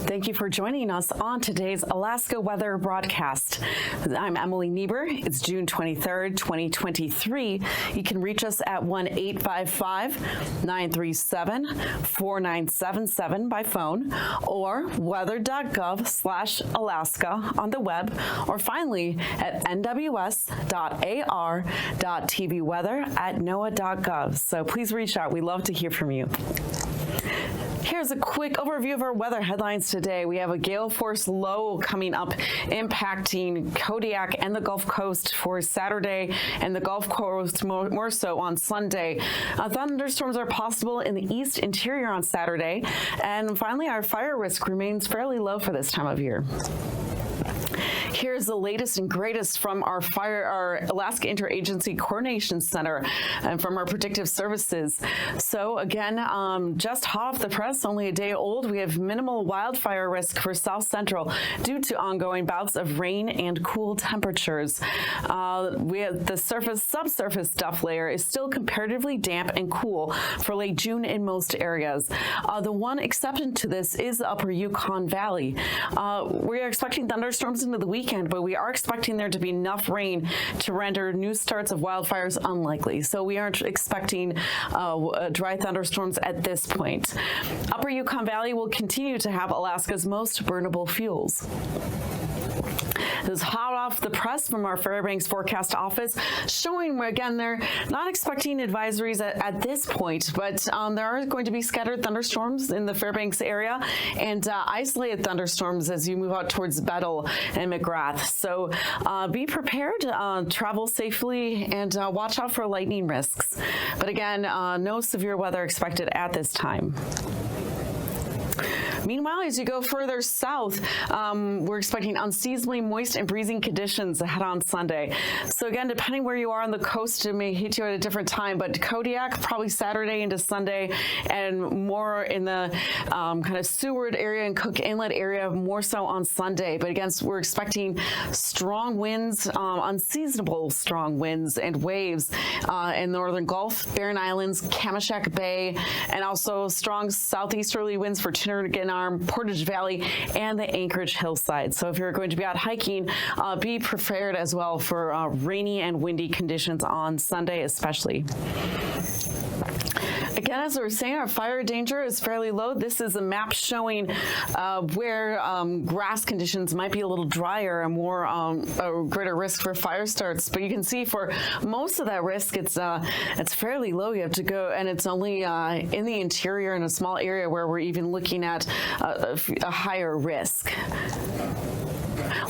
Thank you for joining us on today's Alaska weather broadcast. I'm Emily Niebuhr. It's June 23rd, 2023. You can reach us at 1-855-937-4977 by phone or weather.gov/Alaska on the web, or finally at nws.ar.tvweather@noaa.gov. So please reach out. We love to hear from you. Here's a quick overview of our weather headlines today. We have a gale force low coming up impacting Kodiak and the Gulf Coast for Saturday, and the Gulf Coast more so on Sunday. Thunderstorms are possible in the east interior on Saturday. And finally, our fire risk remains fairly low for this time of year. Here's the latest and greatest from our Alaska Interagency Coordination Center and from our predictive services. So again, just hot off the press, only a day old, we have minimal wildfire risk for South Central due to ongoing bouts of rain and cool temperatures. We have the subsurface duff layer is still comparatively damp and cool for late June in most areas. The one exception to this is the upper Yukon Valley. We are expecting thunderstorms into the weekend, but we are expecting there to be enough rain to render new starts of wildfires unlikely. So we aren't expecting dry thunderstorms at this point. Upper Yukon Valley will continue to have Alaska's most burnable fuels. This is hot off the press from our Fairbanks forecast office, showing again they're not expecting advisories at this point, but there are going to be scattered thunderstorms in the Fairbanks area and isolated thunderstorms as you move out towards Bettle and McGrath. So be prepared, travel safely, and watch out for lightning risks. But again, no severe weather expected at this time. Meanwhile, as you go further south, we're expecting unseasonably moist and breezy conditions ahead on Sunday. So again, depending where you are on the coast, it may hit you at a different time, but Kodiak, probably Saturday into Sunday, and more in the kind of Seward area and Cook Inlet area, more so on Sunday. But again, we're expecting strong winds, unseasonable strong winds and waves in the Northern Gulf, Barren Islands, Kamishak Bay, and also strong southeasterly winds for Trinidad, Portage Valley, and the Anchorage hillside. So if you're going to be out hiking, be prepared as well for rainy and windy conditions on Sunday especially. Again, as we were saying, our fire danger is fairly low. This is a map showing where grass conditions might be a little drier and more a greater risk for fire starts. But you can see for most of that risk, it's fairly low. You have to go, and it's only in the interior in a small area where we're even looking at a higher risk.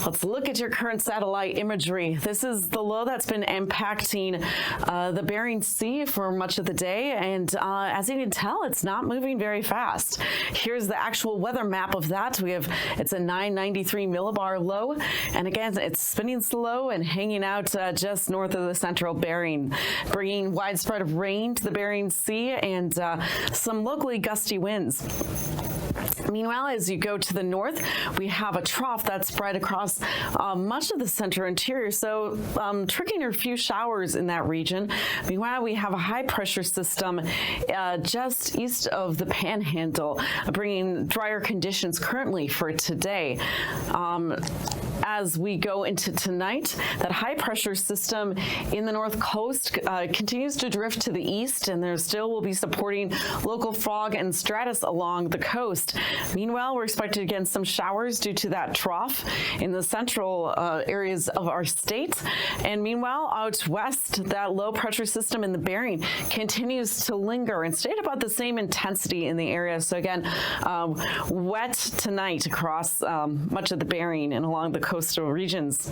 Let's look at your current satellite imagery. This is the low that's been impacting the Bering Sea for much of the day, and as you can tell, it's not moving very fast. Here's the actual weather map of that. It's a 993 millibar low, and again, it's spinning slow and hanging out just north of the central Bering, bringing widespread rain to the Bering Sea and some locally gusty winds. Meanwhile, as you go to the north, we have a trough that's spread across much of the center interior, so triggering a few showers in that region. Meanwhile, we have a high pressure system just east of the Panhandle, bringing drier conditions currently for today. As we go into tonight, that high pressure system in the north coast continues to drift to the east, and there still will be supporting local fog and stratus along the coast. Meanwhile, we're expecting again some showers due to that trough in the central areas of our state. And meanwhile, out west, that low pressure system in the Bering continues to linger and stay at about the same intensity in the area. So again, wet tonight across much of the Bering and along the coastal regions.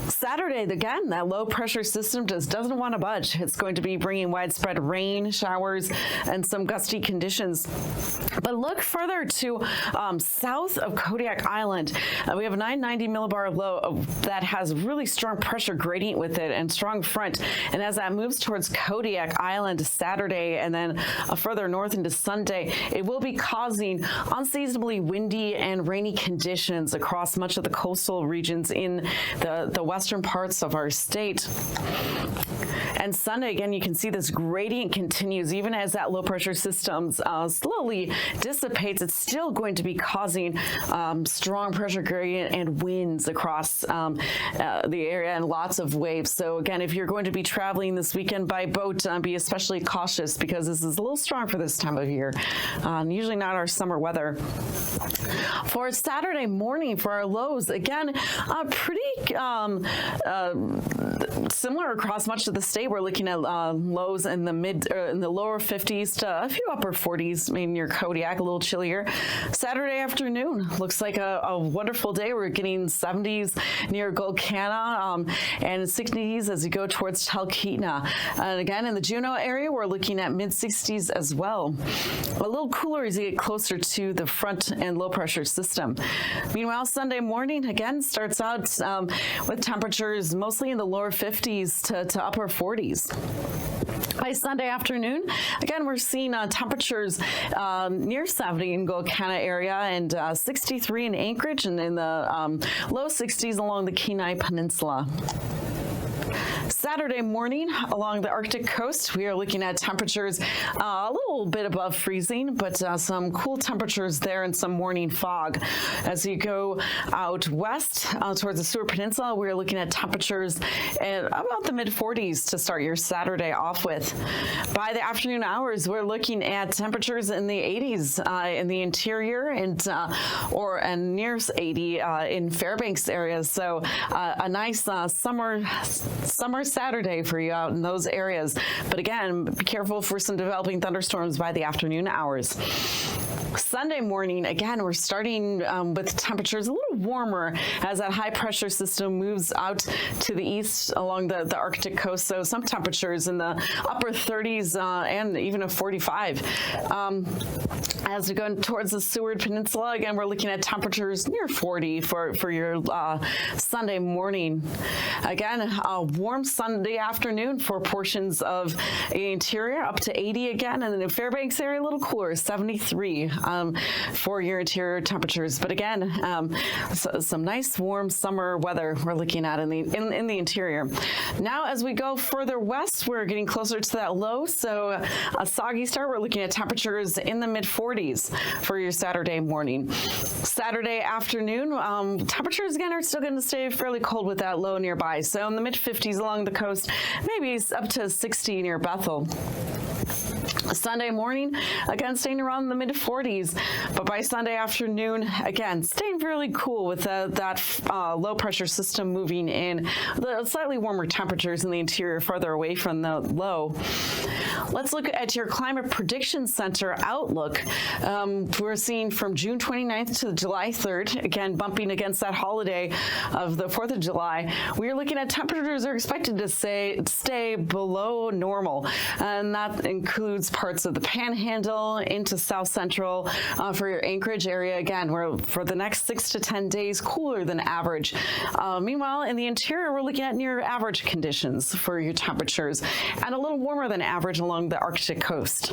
Saturday, again, that low pressure system just doesn't want to budge. It's going to be bringing widespread rain, showers, and some gusty conditions. But look further to south of Kodiak Island. We have a 990 millibar low that has really strong pressure gradient with it and strong front. And as that moves towards Kodiak Island Saturday and then further north into Sunday, it will be causing unseasonably windy and rainy conditions across much of the coastal regions in the western parts of our state. And Sunday, again, you can see this gradient continues even as that low pressure system slowly dissipates. It's still going to be causing strong pressure gradient and winds across the area and lots of waves. So again, if you're going to be traveling this weekend by boat, be especially cautious because this is a little strong for this time of year. Usually not our summer weather. For Saturday morning, for our lows, again, pretty similar across much of the state. We're looking at lows in the lower 50s to a few upper 40s, maybe near Kodiak, a little chillier. Saturday afternoon looks like a wonderful day. We're getting 70s near Golconda and 60s as you go towards Talkeetna. And again, in the Juneau area, we're looking at mid-60s as well. A little cooler as you get closer to the front and low pressure system. Meanwhile, Sunday morning again starts out with temperatures mostly in the lower 50s to upper 40s. By Sunday afternoon, again, we're seeing temperatures near 70 in Golconda area and 63 in Anchorage and in the low 60s along the Kenai Peninsula. Saturday morning along the Arctic coast, we are looking at temperatures a little bit above freezing, but some cool temperatures there and some morning fog. As you go out west towards the Seward Peninsula, we're looking at temperatures at about the mid-40s to start your Saturday off with. By the afternoon hours, we're looking at temperatures in the 80s in the interior and near 80 in Fairbanks areas. So a nice summer Saturday for you out in those areas. But again, be careful for some developing thunderstorms by the afternoon hours. Sunday morning, again, we're starting with temperatures a little warmer as that high pressure system moves out to the east along the Arctic coast. So some temperatures in the upper 30s and even a 45. As we go towards the Seward Peninsula, again, we're looking at temperatures near 40 for your Sunday morning. Again, a warm Sunday afternoon for portions of the interior, up to 80 again, and then the Fairbanks area a little cooler, 73 for your interior temperatures. But again, some nice warm summer weather we're looking at in the interior. Now, as we go further west, we're getting closer to that low. So a soggy start. We're looking at temperatures in the mid-40s for your Saturday morning. Saturday afternoon, temperatures again are still going to stay fairly cold with that low nearby. So in the mid-50s along the coast, maybe up to 60 near Bethel. Sunday morning, again, staying around the mid-40s, but by Sunday afternoon, again, staying fairly cool with that low-pressure system moving in. The slightly warmer temperatures in the interior farther away from the low. Let's look at your Climate Prediction Center outlook. We're seeing from June 29th to July 3rd, again, bumping against that holiday of the 4th of July. We're looking at temperatures are expected to stay below normal, and that includes parts of the Panhandle into South Central for your Anchorage area. Again, we're for the next 6 to 10 days cooler than average. Meanwhile, in the interior, we're looking at near average conditions for your temperatures and a little warmer than average along the Arctic coast.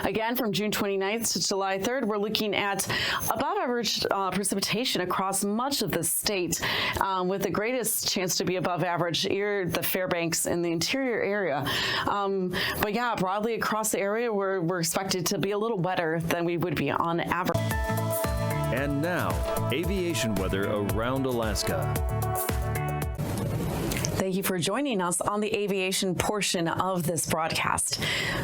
Again, from June 29th to July 3rd, we're looking at above average precipitation across much of the state, with the greatest chance to be above average near the Fairbanks in the interior area. But yeah, broadly across the area, we're expected to be a little wetter than we would be on average. And now, aviation weather around Alaska. Thank you for joining us on the aviation portion of this broadcast.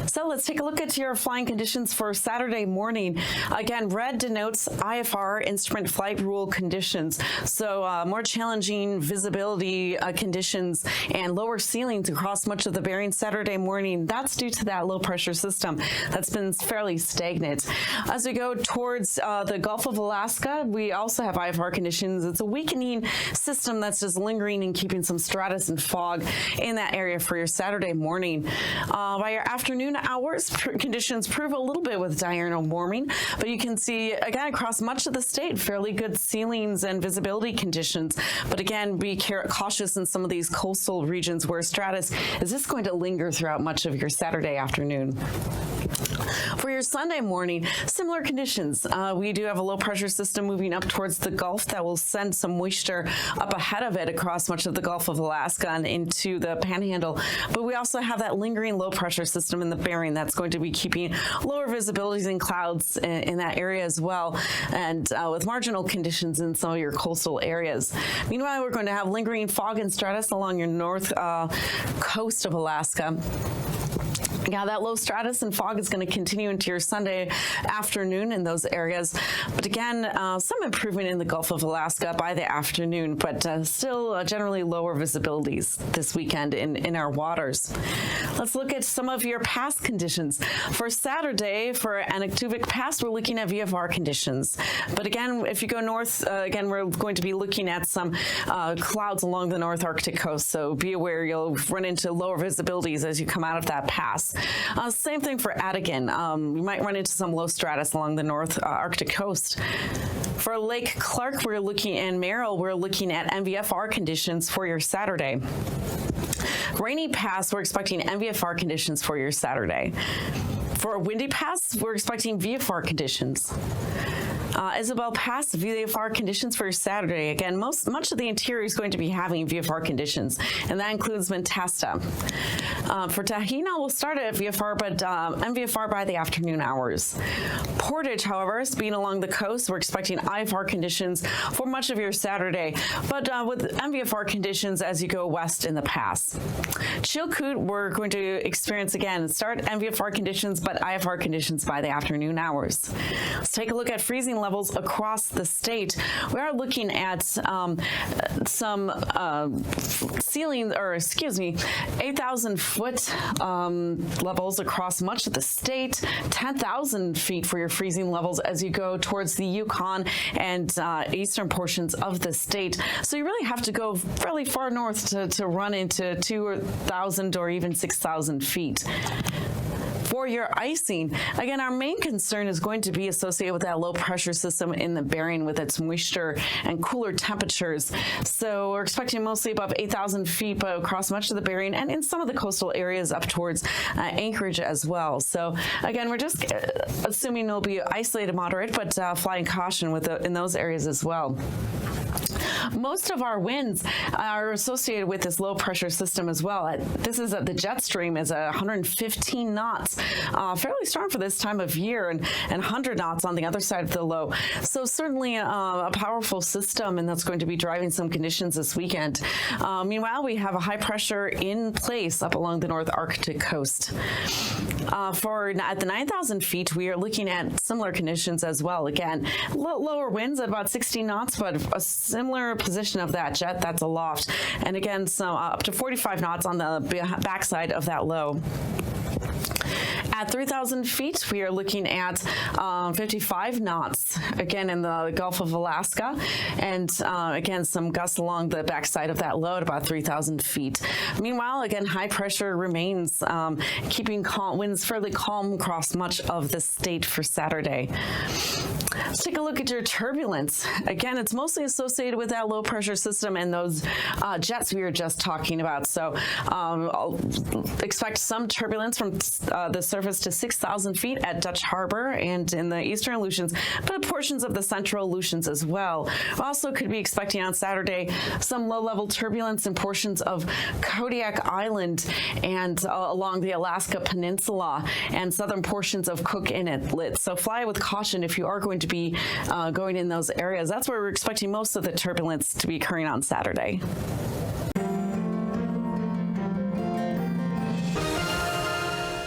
So let's take a look at your flying conditions for Saturday morning. Again, red denotes IFR, instrument flight rule conditions. So more challenging visibility conditions and lower ceilings across much of the Bering Saturday morning. That's due to that low pressure system that's been fairly stagnant. As we go towards the Gulf of Alaska, we also have IFR conditions. It's a weakening system that's just lingering and keeping some stratus and fog in that area for your Saturday morning. By your afternoon hours, conditions prove a little bit with diurnal warming, but you can see again across much of the state fairly good ceilings and visibility conditions. But again, be cautious in some of these coastal regions where stratus is just going to linger throughout much of your Saturday afternoon. For your Sunday morning, similar conditions. We do have a low pressure system moving up towards the Gulf that will send some moisture up ahead of it across much of the Gulf of Alaska and into the Panhandle. But we also have that lingering low pressure system in the Bering that's going to be keeping lower visibilities and clouds in that area as well, and with marginal conditions in some of your coastal areas. Meanwhile, we're going to have lingering fog and stratus along your north coast of Alaska. Yeah, that low stratus and fog is going to continue into your Sunday afternoon in those areas. But again, some improvement in the Gulf of Alaska by the afternoon, but still generally lower visibilities this weekend in our waters. Let's look at some of your past conditions. For Saturday, for AKwx Pass, we're looking at VFR conditions. But again, if you go north, again, we're going to be looking at some clouds along the North Arctic coast. So be aware you'll run into lower visibilities as you come out of that pass. Same thing for Adigan. You might run into some low stratus along the North Arctic coast. For Lake Clark, and Merrill, we're looking at MVFR conditions for your Saturday. Rainy Pass, we're expecting MVFR conditions for your Saturday. For Windy Pass, we're expecting VFR conditions. Isabel Pass, VFR conditions for your Saturday. Again, much of the interior is going to be having VFR conditions, and that includes Mentasta. For Tahina, we'll start at VFR, but MVFR by the afternoon hours. Portage, however, being along the coast, we're expecting IFR conditions for much of your Saturday, but with MVFR conditions as you go west in the pass. Chilkoot, we're going to experience, again, start MVFR conditions, but IFR conditions by the afternoon hours. Let's take a look at freezing levels across the state. We are looking at some ceiling, or excuse me, 8,000 foot levels across much of the state, 10,000 feet for your freezing levels as you go towards the Yukon and eastern portions of the state. So you really have to go fairly far north to run into 2,000 or even 6,000 feet. For your icing, again, our main concern is going to be associated with that low pressure system in the Bering with its moisture and cooler temperatures. So we're expecting mostly above 8,000 feet, but across much of the Bering and in some of the coastal areas up towards Anchorage as well. So again, we're just assuming it'll be isolated moderate, but flying caution in those areas as well. Most of our winds are associated with this low pressure system as well. This is the jet stream is 115 knots, fairly strong for this time of year, and 100 knots on the other side of the low. So certainly a powerful system, and that's going to be driving some conditions this weekend. Meanwhile, we have a high pressure in place up along the North Arctic coast. At the 9,000 feet, we are looking at similar conditions as well. Again, lower winds at about 16 knots, but a similar position of that jet that's aloft. And again, so up to 45 knots on the backside of that low. At 3,000 feet, we are looking at 55 knots, again, in the Gulf of Alaska, and again, some gusts along the backside of that low at about 3,000 feet. Meanwhile, again, high pressure remains, keeping winds fairly calm across much of the state for Saturday. Let's take a look at your turbulence. Again, it's mostly associated with that low pressure system and those jets we were just talking about. So I'll expect some turbulence from the surface to 6,000 feet at Dutch Harbor and in the eastern Aleutians, but portions of the central Aleutians as well. We also could be expecting on Saturday some low-level turbulence in portions of Kodiak Island and along the Alaska Peninsula and southern portions of Cook Inlet. So fly with caution if you are going to be going in those areas. That's where we're expecting most of the turbulence to be occurring on Saturday.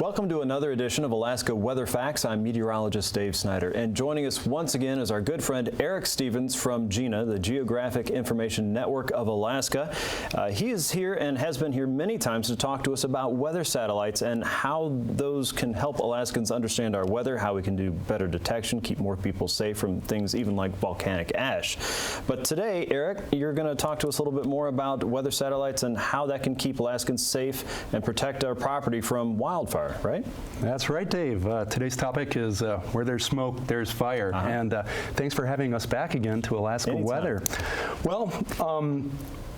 Welcome to another edition of Alaska Weather Facts. I'm meteorologist Dave Snyder, and joining us once again is our good friend Eric Stevens from GINA, the Geographic Information Network of Alaska. He is here and has been here many times to talk to us about weather satellites and how those can help Alaskans understand our weather, how we can do better detection, keep more people safe from things even like volcanic ash. But today, Eric, you're going to talk to us a little bit more about weather satellites and how that can keep Alaskans safe and protect our property from wildfire. Right? That's right, Dave. Today's topic is where there's smoke, there's fire. And thanks for having us back again to Alaska Anytime. Weather. Well,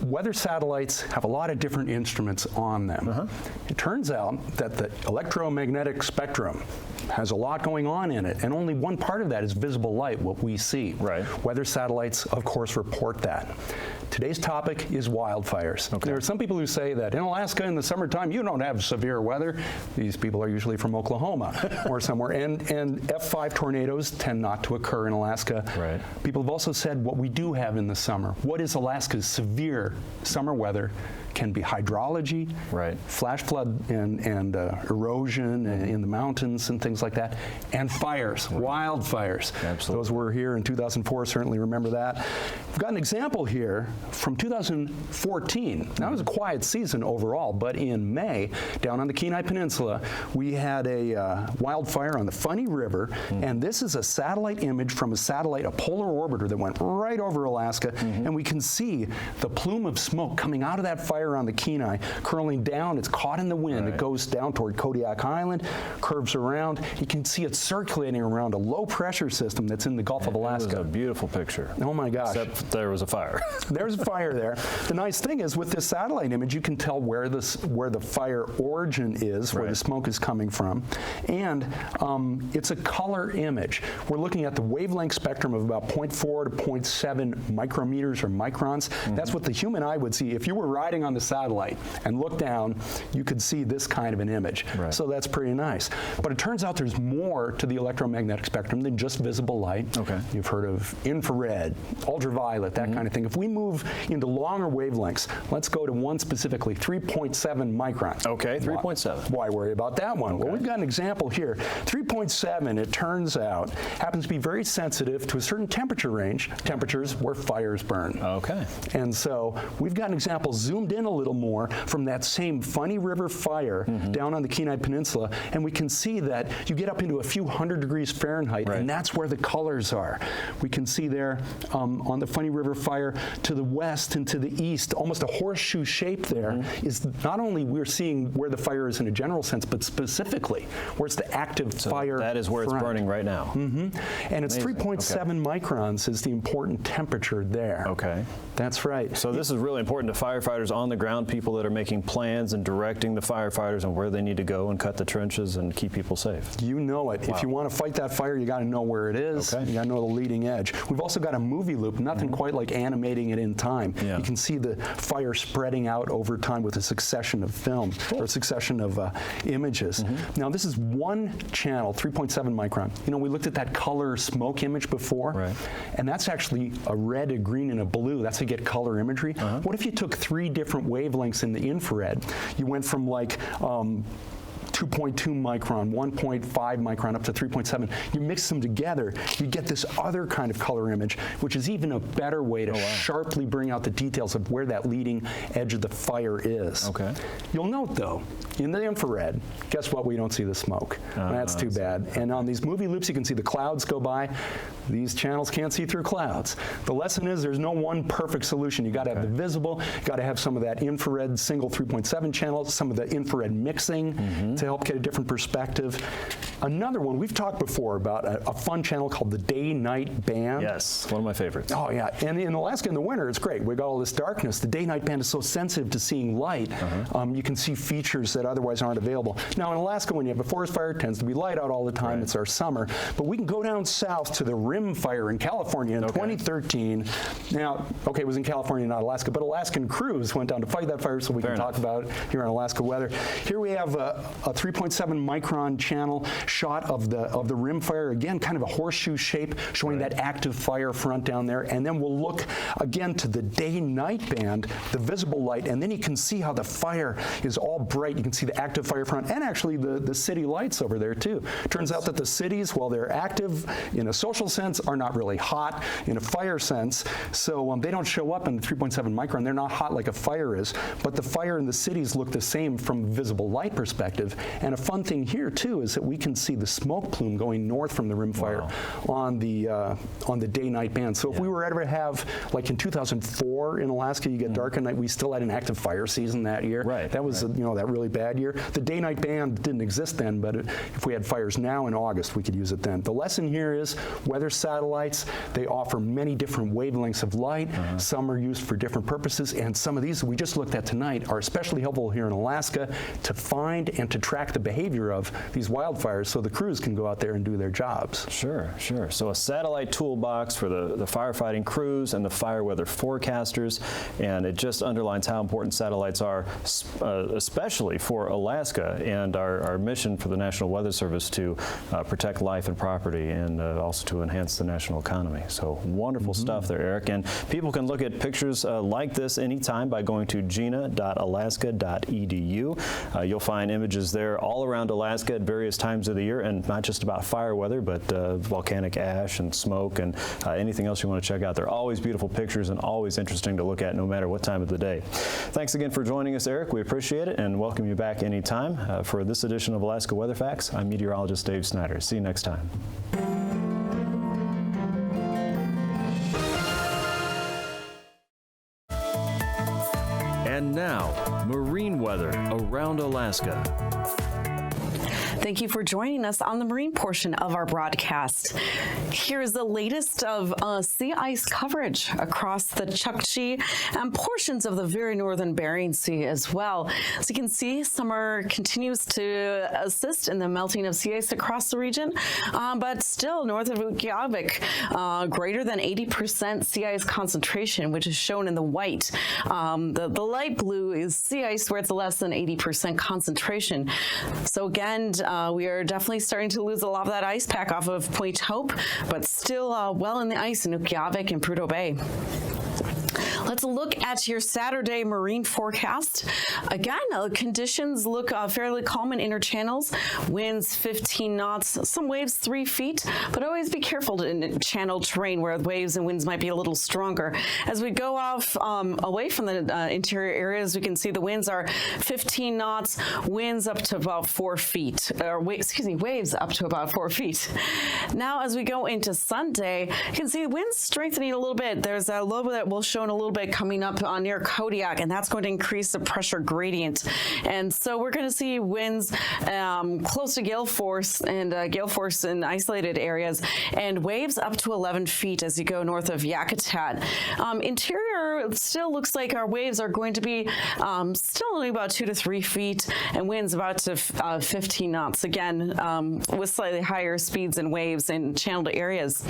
weather satellites have a lot of different instruments on them. It turns out that the electromagnetic spectrum has a lot going on in it, and only one part of that is visible light, what we see. Right. Weather satellites, of course, report that. Today's topic is wildfires. Okay. There are some people who say that in Alaska in the summertime you don't have severe weather. These people are usually from Oklahoma or somewhere, and F5 tornadoes tend not to occur in Alaska. Right. People have also said what we do have in the summer. What is Alaska's severe summer weather? Can be hydrology, right, flash flood and erosion in the mountains and things like that, and fires, wildfires. Absolutely. Those were here in 2004, certainly remember that. We've got an example here from 2014. Now, it was a quiet season overall, but in May, down on the Kenai Peninsula, we had a wildfire on the Funny River, and this is a satellite image from a polar orbiter that went right over Alaska, and we can see the plume of smoke coming out of that fire on the Kenai, curling down. It's caught in the wind. Right. It goes down toward Kodiak Island, curves around. You can see it circulating around a low-pressure system that's in the Gulf of Alaska. It was a beautiful picture. Oh, my gosh. Except there was a fire. There's a fire there. The nice thing is with this satellite image, you can tell where the fire origin is, where the smoke is coming from, and it's a color image. We're looking at the wavelength spectrum of about 0.4 to 0.7 micrometers or microns. That's what the human eye would see. If you were riding on the satellite and look down, you could see this kind of an image. Right. So that's pretty nice. But it turns out there's more to the electromagnetic spectrum than just visible light. Okay. You've heard of infrared, ultraviolet, that kind of thing. If we move into longer wavelengths, let's go to one specifically, 3.7 microns. Okay, 3.7. Why worry about that one? Okay. Well, we've got an example here. 3.7, it turns out, happens to be very sensitive to a certain temperature range, temperatures where fires burn. Okay. And so we've got an example zoomed in a little more from that same Funny River fire down on the Kenai Peninsula, and we can see that you get up into a few hundred degrees Fahrenheit, and that's where the colors are. We can see there on the Funny River fire to the west and to the east, almost a horseshoe shape there, is not only we're seeing where the fire is in a general sense, but specifically where it's the active fire. That is where it's burning right now. And it's 3.7 microns is the important temperature there. Okay. That's right. So this is really important to firefighters on the ground, people that are making plans and directing the firefighters on where they need to go and cut the trenches and keep people safe. You know it. Wow. If you want to fight that fire, you got to know where it is. Okay. You got to know the leading edge. We've also got a movie loop, nothing quite like animating it in time. Yeah. You can see the fire spreading out over time with a succession of film or a succession of images. Now, this is one channel, 3.7 micron. You know, we looked at that color smoke image before, and that's actually a red, a green, and a blue. That's how you get color imagery. What if you took 3 different wavelengths in the infrared? You went from like 2.2 micron, 1.5 micron, up to 3.7. You mix them together, you get this other kind of color image, which is even a better way to sharply bring out the details of where that leading edge of the fire is. Okay. You'll note, though, in the infrared, guess what? We don't see the smoke. That's too bad. And on these movie loops, you can see the clouds go by. These channels can't see through clouds. The lesson is there's no one perfect solution. You got to have the visible, you got to have some of that infrared single 3.7 channels, some of the infrared mixing to help get a different perspective. Another one, we've talked before about a fun channel called the day-night band. Yes, one of my favorites. Oh, yeah. And in Alaska in the winter, it's great. We've got all this darkness. The day-night band is so sensitive to seeing light. You can see features that otherwise aren't available. Now, in Alaska, when you have a forest fire, it tends to be light out all the time. It's our summer. But we can go down south to the Rim Fire in California in 2013. Now, okay, it was in California, not Alaska, but Alaskan crews went down to fight that fire, so we can talk about it here on Alaska Weather. Here we have a 3.7 micron channel shot of the Rim Fire, again, kind of a horseshoe shape, showing that active fire front down there. And then we'll look again to the day-night band, the visible light, and then you can see how the fire is all bright. You can see the active fire front and actually the city lights over there too. Turns out that the cities, while they're active in a social sense, are not really hot in a fire sense. So they don't show up in the 3.7 micron. They're not hot like a fire is, but the fire in the cities look the same from a visible light perspective. And a fun thing here too is that we can see the smoke plume going north from the Rim Fire on the day-night band. So if we were ever to have, like in 2004 in Alaska, you get dark at night, we still had an active fire season that year. That was you know, that really bad year. The day-night band didn't exist then, but if we had fires now in August, we could use it then. The lesson here is weather satellites, they offer many different wavelengths of light. Some are used for different purposes, and some of these that we just looked at tonight are especially helpful here in Alaska to find and to track the behavior of these wildfires so the crews can go out there and do their jobs. Sure, sure. So a satellite toolbox for the firefighting crews and the fire weather forecasters, and it just underlines how important satellites are, especially for Alaska and our mission for the National Weather Service to protect life and property, and also to enhance the national economy. So wonderful stuff there, Eric. And people can look at pictures like this anytime by going to gina.alaska.edu. You'll find images there all around Alaska at various times of the year, and not just about fire weather, but volcanic ash and smoke and anything else you want to check out. They're always beautiful pictures and always interesting to look at no matter what time of the day. Thanks again for joining us, Eric. We appreciate it and welcome you back anytime. For this edition of Alaska Weather Facts, I'm meteorologist Dave Snyder. See you next time. And now, marine weather around Alaska. Thank you for joining us on the marine portion of our broadcast. Here is the latest of sea ice coverage across the Chukchi and portions of the very northern Bering Sea as well. As you can see, summer continues to assist in the melting of sea ice across the region, but still north of UAFTV, greater than 80% sea ice concentration, which is shown in the white. The light blue is sea ice where it's less than 80% concentration. So again, we are definitely starting to lose a lot of that ice pack off of Point Hope, but still well in the ice in UAFTV and Prudhoe Bay. Let's look at your Saturday marine forecast. Again, conditions look fairly calm in inner channels. Winds 15 knots, some waves 3 feet, but always be careful in channel terrain where waves and winds might be a little stronger. As we go off away from the interior areas, we can see the winds are 15 knots, winds up to about 4 feet, or waves up to about 4 feet. Now, as we go into Sunday, you can see winds strengthening a little bit. There's a low that will show in a little bit coming up near Kodiak, and that's going to increase the pressure gradient. And so we're going to see winds close to gale force and gale force in isolated areas, and waves up to 11 feet as you go north of Yakutat. Interior still looks like our waves are going to be still only about 2 to 3 feet, and winds about to 15 knots, again with slightly higher speeds and waves in channeled areas.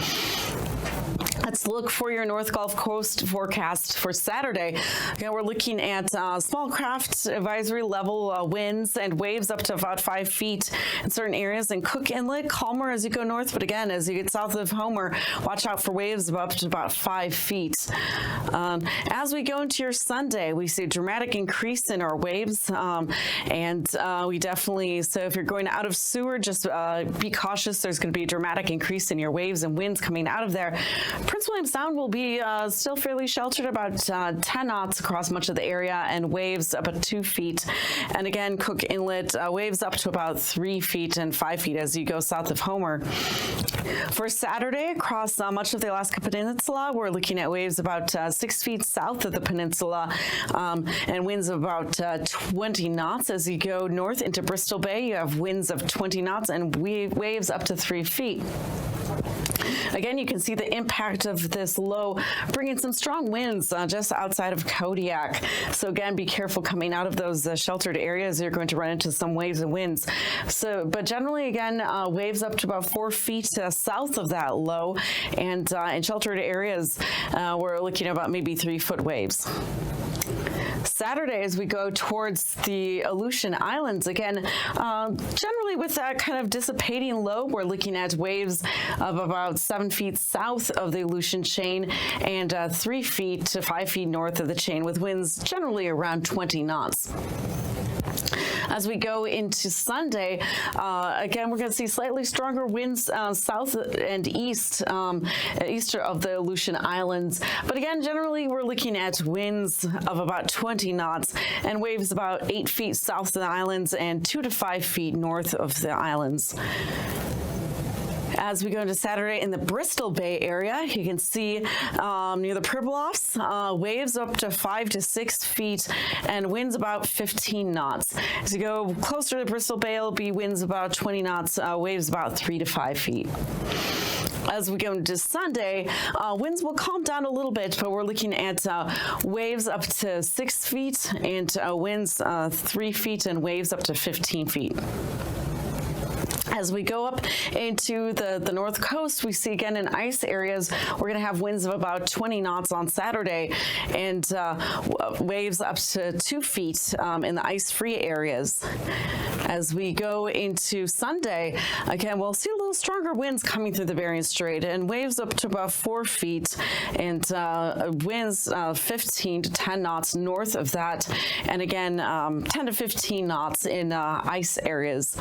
Let's look for your North Gulf Coast forecast for Saturday. Again, we're looking at small craft advisory level winds and waves up to about 5 feet in certain areas. And Cook Inlet, calmer as you go north, but again, as you get south of Homer, watch out for waves of up to about 5 feet. As we go into your Sunday, we see a dramatic increase in our waves, and we definitely, so if you're going out of Seward, just be cautious. There's going to be a dramatic increase in your waves and winds coming out of there. Prince William Sound will be still fairly sheltered, about 10 knots across much of the area, and waves about 2 feet. And again, Cook Inlet, waves up to about 3 feet and 5 feet as you go south of Homer. For Saturday, across much of the Alaska Peninsula, we're looking at waves about 6 feet south of the peninsula, and winds of about 20 knots. As you go north into Bristol Bay, you have winds of 20 knots and waves up to 3 feet. Again, you can see the impact of this low bringing some strong winds just outside of Kodiak. So again, be careful coming out of those sheltered areas. You're going to run into some waves and winds. So, but generally, again, waves up to about 4 feet south of that low, and in sheltered areas, we're looking at about maybe 3 foot waves. Saturday, as we go towards the Aleutian Islands, again, generally with that kind of dissipating low, we're looking at waves of about 7 feet south of the Aleutian chain and 3 feet to 5 feet north of the chain, with winds generally around 20 knots. As we go into Sunday, again, we're going to see slightly stronger winds south and east, east of the Aleutian Islands. But again, generally, we're looking at winds of about 20 knots and waves about 8 feet south of the islands and 2 to 5 feet north of the islands. As we go into Saturday in the Bristol Bay area, you can see near the Pribilofs, waves up to 5 to 6 feet and winds about 15 knots. As you go closer to Bristol Bay, it'll be winds about 20 knots, waves about 3 to 5 feet. As we go into Sunday, winds will calm down a little bit, but we're looking at waves up to 6 feet and winds 3 feet and waves up to 15 feet. As we go up into the north coast, we see again in ice areas, we're going to have winds of about 20 knots on Saturday and waves up to 2 feet in the ice-free areas. As we go into Sunday, again, we'll see a little stronger winds coming through the Bering Strait and waves up to about 4 feet and winds 15 to 10 knots north of that. And again, 10 to 15 knots in ice areas.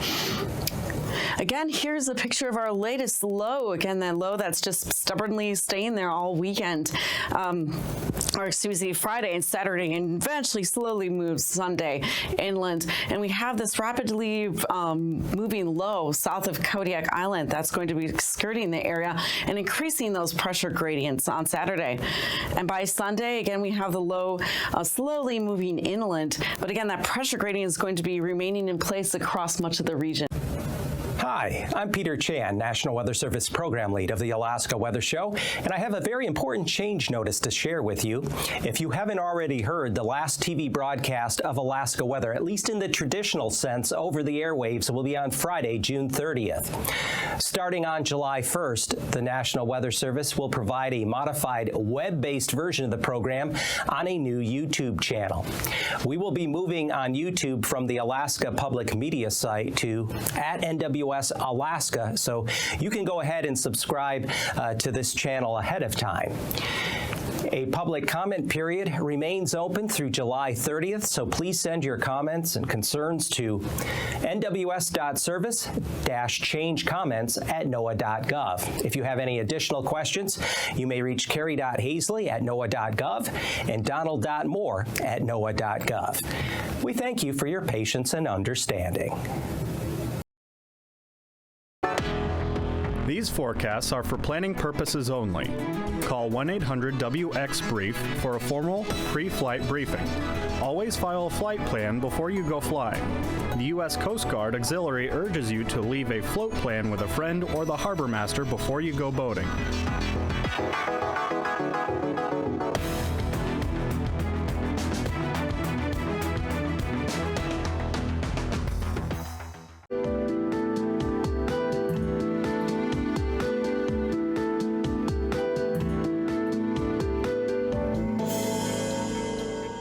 Again, here's a picture of our latest low. Again, that low that's just stubbornly staying there all weekend, or excuse me, Friday and Saturday, and eventually slowly moves Sunday inland. And we have this rapidly moving low south of Kodiak Island that's going to be skirting the area and increasing those pressure gradients on Saturday. And by Sunday, again, we have the low slowly moving inland. But again, that pressure gradient is going to be remaining in place across much of the region. Hi, I'm Peter Chan, National Weather Service Program Lead of the Alaska Weather Show, and I have a very important change notice to share with you. If you haven't already heard, the last TV broadcast of Alaska weather, at least in the traditional sense, over the airwaves, will be on Friday, June 30th. Starting on July 1st, the National Weather Service will provide a modified web-based version of the program on a new YouTube channel. We will be moving on YouTube from the Alaska Public Media site to @NWS Alaska, so you can go ahead and subscribe to this channel ahead of time. A public comment period remains open through July 30th, so please send your comments and concerns to nws.service-change-comments@noaa.gov. If you have any additional questions, you may reach carrie.haisley@noaa.gov and donald.moore@noaa.gov. We thank you for your patience and understanding. These forecasts are for planning purposes only. Call 1-800-WX-BRIEF for a formal pre-flight briefing. Always file a flight plan before you go flying. The U.S. Coast Guard Auxiliary urges you to leave a float plan with a friend or the harbor master before you go boating.